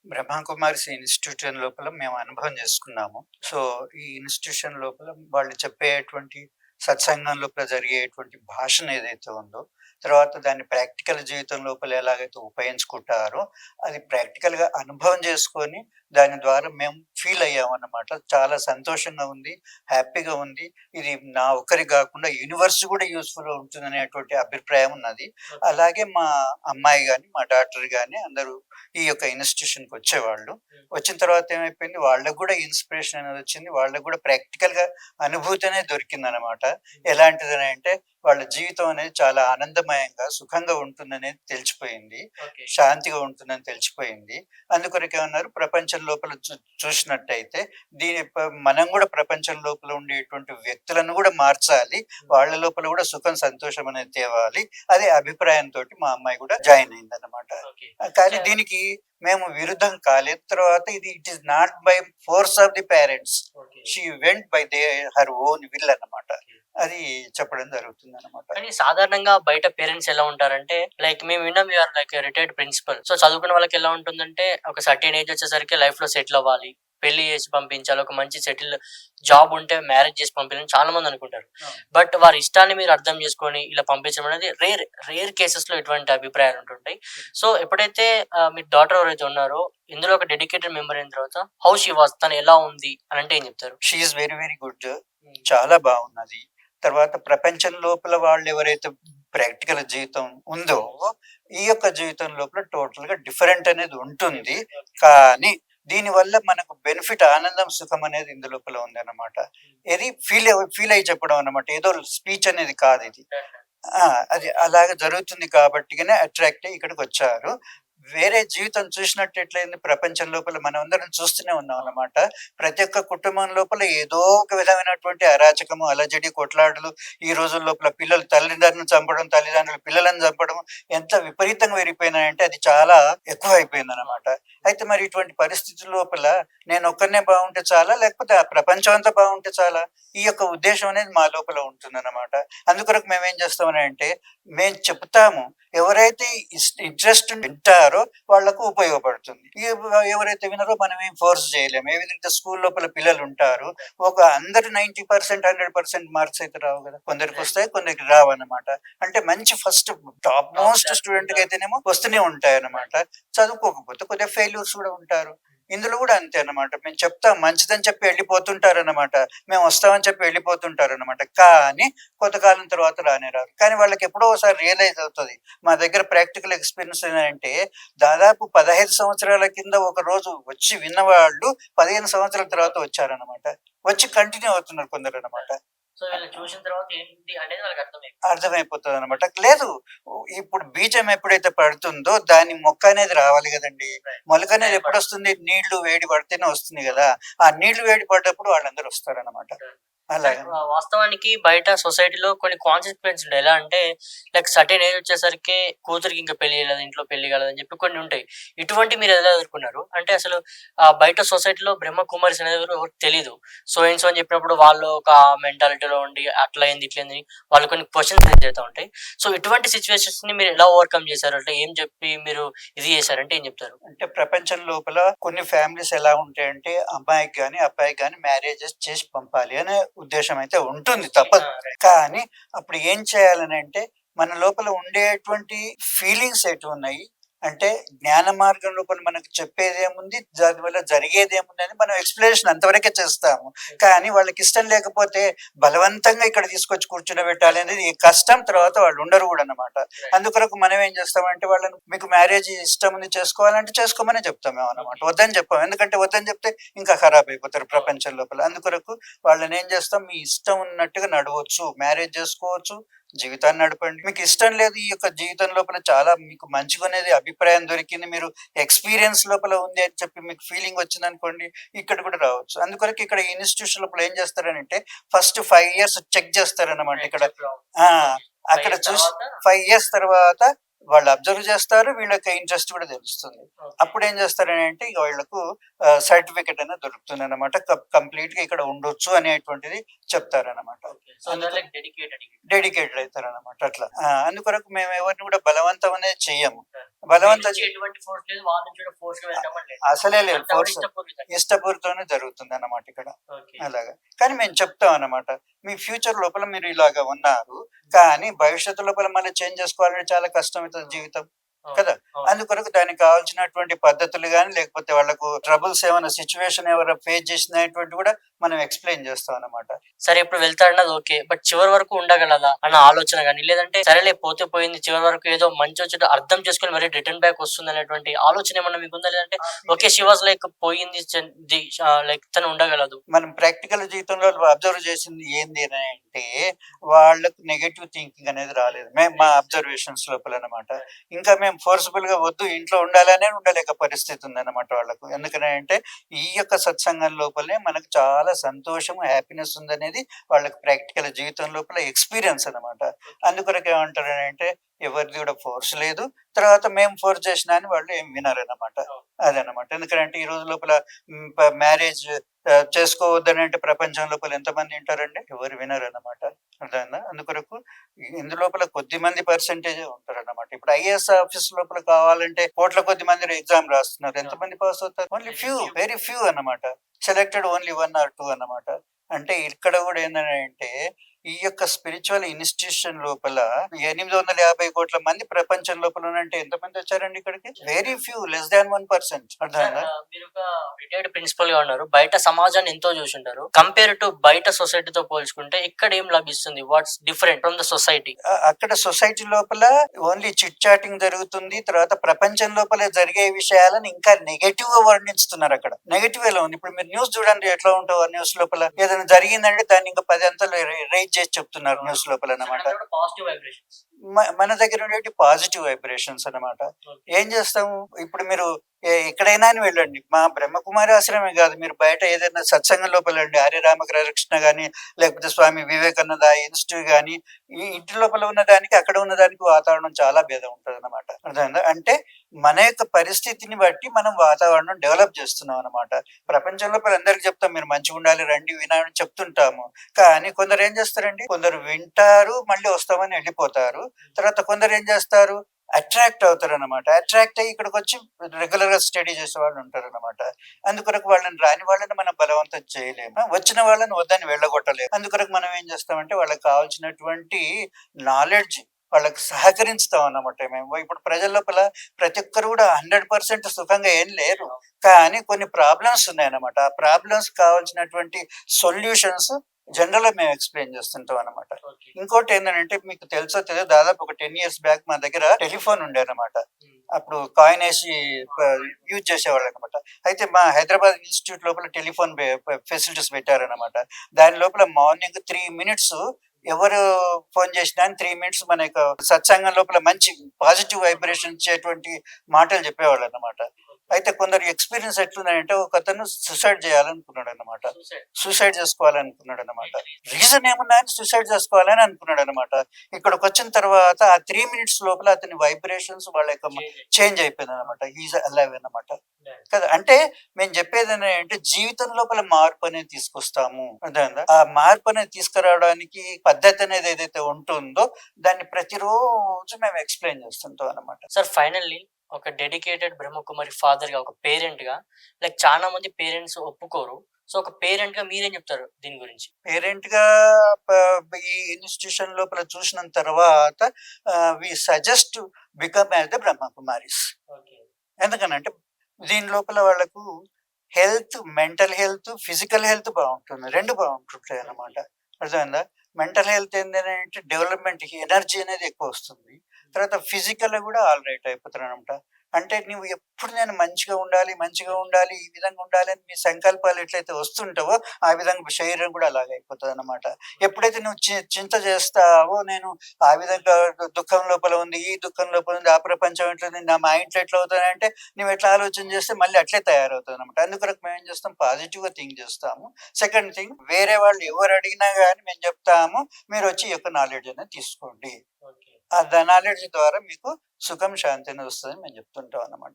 Brahma Kumaris institution లోపల మేము అనుభవం చేసుకున్నాము. సో, ఈ ఇన్‌స్టిట్యూషన్ లోపల వాళ్ళు చెప్పేటువంటి సత్సంగం లోపల జరిగేటువంటి భాషణ ఏదైతే ఉందో, తర్వాత దాన్ని ప్రాక్టికల్ జీవితం లోపల ఎలాగైతే ఉపయోగించుకుంటారో, అది ప్రాక్టికల్‌గా అనుభవం చేసుకొని, దాని ద్వారా మేము ఫీల్ అయ్యామన్నమాట. చాలా సంతోషంగా ఉంది, హ్యాపీగా ఉంది. ఇది నా ఒక్కరికి గాకుండా యూనివర్స్ గూడా యూజ్‌ఫుల్ ఉంటుందనేటువంటి అభిప్రాయం ఉన్నది. అలాగే మా అమ్మాయి గాని, మా డాటర్ గాని అందరూ ఈ యొక్క ఇన్‌స్టిట్యూషన్‌కొచ్చేవాళ్ళు. వచ్చిన తర్వాత ఏమైపోయింది, వాళ్ళకి గూడా ఇన్‌స్పిరేషన్ అనేదొచ్చింది. వాళ్ళకి గూడా ప్రాక్టికల్‌గా అనుభూతి అనేది దొరికిందనమాట. ఎలాంటిదనంటే, వాళ్ళ జీవితం అనేది చాలా ఆనందమయంగా, సుఖంగా ఉంటుందనేది తెలిసిపోయింది. ఓకే. శాంతిగా ఉంటుందని తెలిసిపోయింది. అందుకొరకేమన్నారు, ప్రపంచం లోపల చూసినట్టయితే దీని మనం గూడా ప్రపంచం లోపల ఉండేటువంటి వ్యక్తులను గూడా మార్చాలి. వాళ్ళ లోపల గూడా సుఖం, సంతోషం అనేది తేవాలి. అదే అభిప్రాయంతోటి మా అమ్మాయి గూడా జాయిన్ అయిందనమాట. ఓకే. కానీ సో దీనికి మేము విరుద్ధం కాలేదు. తర్వాత it is not by force of the parents. Okay. She went by her own will అన్నమాట. ఓకే. అది చెప్పడం జరుగుతుందనమాట. కానీ సాధారణంగా బయట పేరెంట్స్ ఎలా ఉంటారంటే, లైక్ మేము విన్నాం you are like retired principal. So, చదువుకున్న వాళ్ళకి ఎలా ఉంటుందంటే, ఒక సర్టెన్ ఏజ్ వచ్చేసరికి లైఫ్‌లో సెటిల్ అవ్వాలి. పెళ్లి చేసి పంపించాలి. ఒక మంచి సెటిల్ జాబ్ ఉంటే మ్యారేజ్ చేసి పంపించాలని చాలా మంది అనుకుంటారు. బట్ వారి ఇష్టాన్ని మీరు అర్థం చేసుకొని ఇలా పంపించడం అనేది రేర్ కేసెస్‌లో ఇటువంటి అభిప్రాయాలు ఉంటుంటాయి. సో, ఎప్పుడైతే మీ డాటర్ ఎవరైతే ఉన్నారో, ఇందులో ఒక డెడికేటెడ్ మెంబర్ అయిన తర్వాత హౌ షీ వాస్, తను ఎలా ఉంది అని అంటే ఏం చెప్తారు? She is very very good. చాలా బాగున్నది. తర్వాత ప్రపంచం లోపల వాళ్ళెవరైతే ప్రాక్టికల్ జీవితం ఉందో, ఈ యొక్క జీవితం లోపల టోటల్‌గా డిఫరెంట్ అనేది ఉంటుంది. కానీ దీనివల్ల మనకు బెనిఫిట్, ఆనందం, సుఖం అనేది ఇందులోపల ఉందన్నమాట. ఏది ఫీల్ అయ్యి చెప్పడం అన్నమాట. ఏదో స్పీచ్ అనేది కాదిది. ఆ! అది అలాగ జరుగుతుంది కాబట్టిగనే అట్రాక్ట్ అయ్యి ఇక్కడికొచ్చారు. వేరే జీవితం చూసినట్టు ఎట్లయింది, ప్రపంచం లోపల మనమందరం చూస్తూనే ఉన్నామన్నమాట. ప్రతి ఒక్క కుటుంబం లోపల ఏదో ఒక విధమైనటువంటి అరాచకము, అలజడి, కొట్లాటలు ఈ రోజుల లోపల పిల్లలు తల్లిదండ్రులను చంపడం, తల్లిదండ్రులు పిల్లలను చంపడం ఎంత విపరీతంగా పెరిగిపోయినాయంటే అది చాలా ఎక్కువైపోయిందన్నమాట. అయితే మరి ఇటువంటి పరిస్థితుల లోపల నేనొక్కడినే బాగుంటే చాలా, లేకపోతే ఆ ప్రపంచం అంతా బాగుంటే చాలా? ఈ యొక్క ఉద్దేశ్యం అనేది మా లోపల ఉంటుందన్నమాట. అందుకొరకు మేమేం చేస్తామనంటే, మేము చెప్తాము. ఎవరైతే ఇంట్రెస్ట్ వింటారో వాళ్ళకు ఉపయోగపడుతుంది. ఎవరైతే వినరో మనమేం ఫోర్స్ చేయలేము. ఏ విధంగా స్కూల్ లోపల పిల్లలుంటారు. ఒక అందరు 90%, 100% మార్క్స్ అయితే రావు గదా! కొందరికొస్తాయి, కొందరికి రావన్నమాట. అంటే మంచి ఫస్ట్ టాప్ మోస్ట్ స్టూడెంట్‌కయితేనేమో వస్తూనే ఉంటాయన్నమాట. చదువుకోకపోతే కొద్దిగా ఫెయిల్యూర్స్ గూడా ఉంటారు. ఇందులో గూడా అంతే అన్నమాట. మేము చెప్తాం మంచిదని చెప్పి వెళ్ళిపోతుంటారన్నమాట. మేము వస్తామని చెప్పి వెళ్ళిపోతుంటారన్నమాట. కానీ కొంతకాలం తర్వాత రానే రారు. కానీ వాళ్ళకెప్పుడో ఒకసారి రియలైజ్ అవుతది. మా దగ్గర ప్రాక్టికల్ ఎక్స్‌పీరియన్స్ ఏంటంటే, దాదాపు 15 సంవత్సరాల కింద ఒక రోజు వచ్చి విన్నవాళ్ళు 15 సంవత్సరాల తర్వాత వచ్చారన్నమాట. వచ్చి కంటిన్యూ అవుతున్నారు కొందరన్నమాట. సో, వీళ్ళని చూసిన తర్వాత ఏంటి అనేది వాళ్ళకర్థమైంది. అర్థమైపోతదన్నమాట. లేదు, ఇప్పుడు బీజం ఎప్పుడైతే పడుతుందో దాని మొక్క అనేది రావాలి గదండీ! మొలకనేది ఎప్పుడొస్తుంది? నీళ్లు వేడి పడితేనే వస్తుంది గదా! ఆ నీళ్లు వేడి పడ్డప్పుడు వాళ్ళందరూ వస్తారన్నమాట. కానీ అలాగని. వాస్తవానికి బయట సొసైటీలో కొన్ని కాన్సిక్వెన్స్ ఉంటాయి. ఎలా అంటే లైక్ సర్టెన్ ఏజ్ వచ్చేసరికి కూతురికి ఇంకా పెళ్లి చేయలేదు, ఇంట్లో పెళ్లి కాలేదని చెప్పి కొన్ని ఉంటాయి. ఇటువంటివి మీరు ఎలా ఎదుర్కొన్నారు? అంటే అసలు బయట సొసైటీలో బ్రహ్మ కుమారిస్ అనేది ఎవరికి తెలీదు. సో అండ్ సో అని చెప్పినప్పుడు వాళ్ళు ఒక మెంటాలిటీలో ఉండి అట్లా అయింది, ఇట్లా అయింది వాళ్ళు కొన్ని క్వెషన్స్ రైజ్ అవుతా ఉంటాయి. సో ఇటువంటి సిట్యుయేషన్స్‌ని మీరు ఎలా ఓవర్‌కమ్ చేశారు? అంటే ఏం చెప్పి మీరు ఇది చేశారంటే ఏం చెప్తారు? అంటే ప్రపంచం లోపల కొన్ని ఫ్యామిలీస్ ఎలా ఉంటాయంటే, అమ్మాయికి గాని, అబ్బాయికి గాని మ్యారేజెస్ చేసి పంపాలి అనే ఉద్దేశ్యం అయితే ఉంటుంది. తప్పదు. కానీ అప్పుడు ఏం చేయాలనంటే, మన లోపల ఉండేటువంటి ఫీలింగ్స్ ఎటున్నాయి అంటే, జ్ఞాన మార్గం లోపల మనకు చెప్పేదేముంది, దానివల్ల జరిగేదేముందని మనం ఎక్స్‌ప్లనేషన్ అంతవరకే చేస్తాము. కానీ వాళ్ళకిష్టం లేకపోతే బలవంతంగా ఇక్కడ తీసుకొచ్చి కూర్చోబెట్టాలి అనేది కష్టం. తర్వాత వాళ్ళు ఉండరు గూడా అన్నమాట. అందుకొరకు మనం ఏం చేస్తామంటే, వాళ్ళని మీకు మ్యారేజ్ ఇష్టం ఉంది చేసుకోవాలంటే చేసుకోమనే చెప్తాం మేమన్నమాట. వద్దని చెప్పం. ఎందుకంటే వద్దని చెప్తే ఇంకా ఖరాబ్ అయిపోతారు ప్రపంచం లోపల. అందుకొరకు వాళ్ళని ఏం చేస్తాం, మీ ఇష్టం ఉన్నట్టుగా నడవచ్చు, మ్యారేజ్ చేసుకోవచ్చు, జీవితాన్ని నడపండి. మీకు ఇష్టం లేదు ఈ యొక్క జీవితం లోపల చాలా మీకు మంచిగున్నది, అభిప్రాయం దొరికింది, మీరు ఎక్స్‌పీరియన్స్ లోపల ఉంది అని చెప్పి మీకు ఫీలింగ్ వచ్చిందనుకోండి, ఇక్కడ కూడా రావచ్చు. అందుకొరకు ఇక్కడ ఈ ఇన్‌స్టిట్యూషన్ లోపల ఏం చేస్తారనంటే, ఫస్ట్ 5 ఇయర్స్ చెక్ చేస్తారన్నమాట ఇక్కడ. ఆ! అక్కడ చూసి 5 ఇయర్స్ తర్వాత వాళ్ళు అబ్జర్వ్ చేస్తారు, వీళ్ళకి ఇంట్రెస్ట్ కూడా తెలుస్తుంది. అప్పుడు ఏం చేస్తారని అంటే ఇక వీళ్ళకు సర్టిఫికెట్ అనేది దొరుకుతుంది అనమాట, కంప్లీట్ గా ఇక్కడ ఉండొచ్చు అనేటువంటిది చెప్తారనమాట. డెడికేటెడ్ అవుతారనమాట అట్లా. అందుకొరకు మేము ఎవరిని కూడా బలవంతం అనేది చెయ్యము. బలవంతం అసలే లేదు, ఫోర్స్ ఇష్టపూరితోనే జరుగుతుంది అన్నమాట ఇక్కడ. అలాగా కానీ మేము చెప్తాం అన్నమాట, మీ ఫ్యూచర్ లోపల మీరు ఇలాగా ఉన్నారు, కానీ భవిష్యత్తు లోపల మళ్ళీ చేంజ్ చేసుకోవాలంటే చాలా కష్టమవుతుంది జీవితం కదా. అందుకొరకు దానికి కావాల్సినటువంటి పద్ధతులు కానీ, లేకపోతే వాళ్ళకు ట్రబుల్స్ ఏమైనా సిచ్యువేషన్ ఎవరైనా ఫేస్ చేసినటువంటి కూడా మనం ఎక్స్ప్లెయిన్ చేస్తాం అన్నమాట. సరే ఇప్పుడు వెళ్తాడన్నది ఓకే, బట్ చివరి వరకు ఉండగలదా అన్న ఆలోచన కానీ, లేదంటే సరేలే పోతే పోయింది, చివరి వరకు ఏదో మంచి వచ్చి అర్థం చేసుకుని మరి రిటర్న్ బ్యాక్ వస్తుంది అనేటువంటి ఆలోచన ఏమన్నా మీకు ఉందా? లేదంటే ఓకే షీ వాజ్ లైక్ పోయింది లైక్ తను ఉండగలదు? మనం ప్రాక్టికల్ జీవితంలో అబ్జర్వ్ చేసింది ఏంది అని అంటే, వాళ్ళకు నెగటివ్ థింకింగ్ అనేది రాలేదు మేము మా అబ్జర్వేషన్స్ లోపల అనమాట. ఇంకా మేము ఫోర్స్ఫుల్ గా వద్దు ఇంట్లో ఉండాలనే ఉండలేక పరిస్థితి ఉందన్నమాట వాళ్ళకు. ఎందుకని అంటే ఈ యొక్క సత్సంగం లోపలనే మనకు చాలా సంతోషము, హ్యాపీనెస్ ఉందనేది వాళ్ళకి ప్రాక్టికల్ జీవితం లోపల ఎక్స్పీరియన్స్ అన్నమాట. అందుకొరకు ఏమంటారు అంటే, ఎవరిది కూడా ఫోర్స్ లేదు, తర్వాత మేము ఫోర్స్ చేసినా అని వాళ్ళు ఏం వినరన్నమాట. అదనమాట. ఎందుకంటే ఈ రోజు లోపల మ్యారేజ్ చేసుకోవద్దని అంటే ప్రపంచం లోపల ఎంతమంది వింటారండి? ఎవరు వినరన్నమాట. అర్థమైందా? అందుకొరకు ఇందు లోపల కొద్ది మంది పర్సెంటేజ్ ఉంటారన్నమాట. ఇప్పుడు ఐఏఎస్ ఆఫీస్ లోపల కావాలంటే కోట్ల కొద్ది మంది ఎగ్జామ్ రాస్తున్నారు, ఎంతమంది పాస్ అవుతారు? ఓన్లీ ఫ్యూ, వెరీ ఫ్యూ అన్నమాట. సెలెక్టెడ్ ఓన్లీ 1 or 2 అన్నమాట. అంటే ఇక్కడ కూడా ఏంటంటే ఈ యొక్క స్పిరిచువల్ ఇన్స్టిట్యూషన్ లోపల 850 కోట్ల మంది ప్రపంచం లోపల ఉన్నంటే ఎంతమంది వచ్చారండి ఇక్కడికి? Very few, less than 1%. అర్థమైందా? మీరు ఒక రిటైర్డ్ ప్రిన్సిపల్ గా ఉన్నారు, బయట సమాజాన్ని ఎంతో చూసుంటారు. కంపేర్ టు బయట సొసైటీతో పోల్చుకుంటే ఇక్కడ ఏం లభిస్తుంది? What's different from the society? అక్కడ సొసైటీ లోపల ఓన్లీ చిట్ చాటింగ్ జరుగుతుంది. తర్వాత ప్రపంచం లోపల జరిగే విషయాలను ఇంకా నెగటివ్ గా వర్ణిస్తున్నారు. అక్కడ నెగటివ్ ఎలా ఉంది? ఇప్పుడు మీరు న్యూస్ చూడండి ఎట్లా ఉంటావు. ఆ న్యూస్ లోపల ఏదైనా జరిగిందంటే దాన్ని ఇంకా 10 అంతలు రైజ్ చేసి చెప్తున్నారు న్యూస్ లోపల అన్నమాట. మన దగ్గర ఉండేటి పాజిటివ్ వైబ్రేషన్స్ అన్నమాట. ఏం చేస్తాము ఇప్పుడు మీరు ఎక్కడైనా అని వెళ్ళండి, మా బ్రహ్మకుమారి ఆశ్రమే కాదు, మీరు బయట ఏదైనా సత్సంగం లోపల వెళ్ళండి, హరే రామకృష్ణ గాని, లేకపోతే స్వామి వివేకానంద ఇన్స్టిట్యూట్ గాని, ఈ ఇంటి లోపల ఉన్నదానికి అక్కడ ఉన్నదానికి వాతావరణం చాలా భేదం ఉంటుంది అన్నమాట. అర్థమైందా? అంటే మన యొక్క పరిస్థితిని బట్టి మనం వాతావరణం డెవలప్ చేస్తున్నాం అన్నమాట. ప్రపంచం లోపల అందరికి చెప్తాం మీరు మంచిగా ఉండాలి రండి వినాలని చెప్తుంటాము, కానీ కొందరు ఏం చేస్తారండి, కొందరు వింటారు మళ్ళీ వస్తామని వెళ్ళిపోతారు. తర్వాత కొందరు ఏం చేస్తారు, అట్రాక్ట్ అవుతారు అనమాట. అట్రాక్ట్ అయ్యి ఇక్కడికి వచ్చి రెగ్యులర్ గా స్టడీ చేసే వాళ్ళు ఉంటారు అనమాట. అందుకొరకు వాళ్ళని రాని వాళ్ళని మనం బలవంతం చేయలేము, వచ్చిన వాళ్ళని వద్దని వెళ్ళగొట్టలేము. అందుకొరకు మనం ఏం చేస్తామంటే వాళ్ళకి కావాల్సినటువంటి నాలెడ్జ్ వాళ్ళకి సహకరిస్తాం అన్నమాట. మేము ఇప్పుడు ప్రజల లోపల ప్రతి ఒక్కరు కూడా 100% సుఖంగా ఏం లేరు, కానీ కొన్ని ప్రాబ్లమ్స్ ఉన్నాయన్నమాట. ఆ ప్రాబ్లమ్స్ కావాల్సినటువంటి సొల్యూషన్స్ జనరల్ గా మేము ఎక్స్ప్లెయిన్ చేస్తుంటాం అన్నమాట. ఇంకోటి ఏంటంటే మీకు తెలుసో తెలియదు, దాదాపు ఒక 10 years బ్యాక్ మా దగ్గర టెలిఫోన్ ఉండే అనమాట. అప్పుడు కాయిన్ వేసి యూజ్ చేసేవాళ్ళు అనమాట. అయితే మా హైదరాబాద్ ఇన్స్టిట్యూట్ లోపల టెలిఫోన్ ఫెసిలిటీస్ పెట్టారనమాట. దాని లోపల మార్నింగ్ 3 minutes ఎవరు ఫోన్ చేసినా 3 minutes మన యొక్క సత్సంగం లోపల మంచి పాజిటివ్ వైబ్రేషన్ ఇచ్చేటువంటి మాటలు చెప్పేవాళ్ళు అన్నమాట. అయితే కొందరు ఎక్స్పీరియన్స్ ఎట్లున్నాయంటే, ఒక అతను సూసైడ్ చేయాలనుకున్నాడు అనమాట, సూసైడ్ చేసుకోవాలనుకున్నాడు అనమాట. రీజన్ ఏమన్నా సూసైడ్ చేసుకోవాలని అనుకున్నాడు అనమాట. ఇక్కడికి వచ్చిన తర్వాత ఆ 3 minutes లోపల అతని వైబ్రేషన్స్ వాళ్ళ యొక్క చేంజ్ అయిపోయింది అనమాట. ఈజ్ అలైవ్ అన్నమాట కదా. అంటే మేము చెప్పేది ఏంటంటే జీవితం లోపల మార్పు అనేది తీసుకొస్తాము. అర్థమైందా? ఆ మార్పు అనేది తీసుకురావడానికి పద్ధతి అనేది ఏదైతే ఉంటుందో దాన్ని ప్రతిరోజు మేము ఎక్స్ప్లెయిన్ చేస్తుంటాం అనమాట. సార్ ఫైనల్లీ ఒక డెడికేటెడ్ బ్రహ్మకుమారి ఫాదర్ గా, ఒక పేరెంట్ గా, లైక్ చాలా మంది పేరెంట్స్ ఒప్పుకోరు. సో ఒక పేరెంట్ గా మీరేం చెప్తారు దీని గురించి? పేరెంట్ గా ఈ ఇన్స్టిట్యూషన్ లోపల చూసిన తర్వాత we suggest become as the Brahmakumaris. ఎందుకనంటే దీని లోపల వాళ్ళకు health, mental health, physical health బాగుంటుంది, 2 బాగుంటుంటాయి అన్నమాట. అర్థమైందా? మెంటల్ హెల్త్ ఏంటంటే డెవలప్మెంట్ ఎనర్జీ అనేది ఎక్కువ వస్తుంది. తర్వాత ఫిజికల్ కూడా ఆల్ రైట్ అయిపోతారు అనమాట. అంటే నువ్వు ఎప్పుడు నేను మంచిగా ఉండాలి, మంచిగా ఉండాలి, ఈ విధంగా ఉండాలి అని మీ సంకల్పాలు ఎట్లయితే వస్తుంటావో ఆ విధంగా శరీరం కూడా అలాగే అయిపోతుంది అనమాట. ఎప్పుడైతే నువ్వు చింత చేస్తావో, నేను ఆ విధంగా దుఃఖం లోపల ఉంది, ఈ దుఃఖం లోపల ఉంది, ఆ ప్రపంచం ఎట్లా ఉంది, నా మైండ్ ఎట్లా అవుతుంది అంటే నువ్వు ఎట్లా ఆలోచన చేస్తే మళ్ళీ అట్లే తయారవుతుంది అనమాట. అందుకొరకు మేము ఏం చేస్తాం, పాజిటివ్ గా థింక్ చేస్తాము. సెకండ్ థింగ్, వేరే వాళ్ళు ఎవరు అడిగినా కానీ మేము చెప్తాము, మీరు వచ్చి ఈ యొక్క నాలెడ్జ్ అనేది తీసుకోండి. ఆ నాలెడ్జ్ ద్వారా మీకు సుఖం శాంతి అనేది వస్తుందని మేము చెప్తుంటాం అన్నమాట.